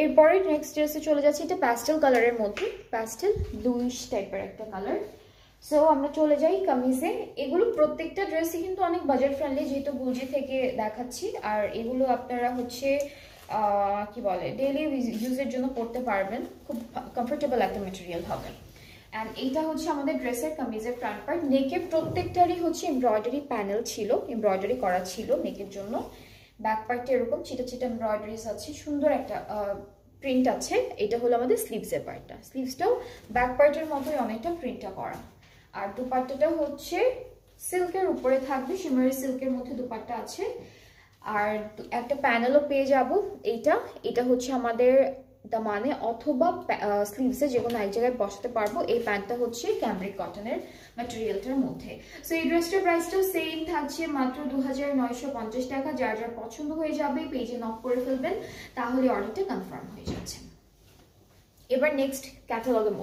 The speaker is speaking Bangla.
এরপরে নেক্সট ড্রেসে চলে যাচ্ছে, এটা প্যাস্টেল কালারের মধ্যে, প্যাস্টেল ব্লুইশ টাইপের একটা কালার। সো আমরা চলে যাই কামিজে। এগুলো প্রত্যেকটা ড্রেসই কিন্তু অনেক বাজেট ফ্রেন্ডলি, যেহেতু গুলজি থেকে দেখাচ্ছি। আর এগুলো আপনারা হচ্ছে কি বলে ডেইলি ইউজের জন্য পরতে পারবেন, খুব কমফোর্টেবল একটা মেটেরিয়াল হবে। অ্যান্ড এইটা হচ্ছে আমাদের ড্রেসের কামিজের ফ্রন্ট পার্ট। নেকের প্রত্যেকটারই হচ্ছে এমব্রয়ডারি প্যানেল ছিল, এমব্রয়ডারি করা ছিল নেকের জন্য। ব্যাক পার্টে এরকম চিটা চিটা এমব্রয়ডারিজ আছে, সুন্দর একটা প্রিন্ট আছে। এটা হলো আমাদের স্লিভসের পার্টটা, স্লিভসটাও ব্যাক পার্টের মতোই অনেকটা প্রিন্টটা করা। আর দুপাট্টাটা হচ্ছে সিল্কের উপরে থাকবে, শিমারি সিল্কের মধ্যে দুপাট্টা আছে। আর একটা প্যানেলও পেয়ে যাব। এটা হচ্ছে আমাদের দামানে অথবা স্লিভসে যে কোনো এক জায়গায় বসাতে পারবো। এই প্যান্টটা হচ্ছে ক্যামব্রিক কটনের ম্যাটেরিয়ালটার মধ্যে। সো এই ড্রেসটার প্রাইসটাও সেম থাকছে, মাত্র 2950 টাকা। যার যার পছন্দ হয়ে যাবে পেজে নক করে ফেলবেন, তাহলে অর্ডারটা কনফার্ম হয়ে যাচ্ছে। এবার নেক্সট ক্যাটালগে মুভ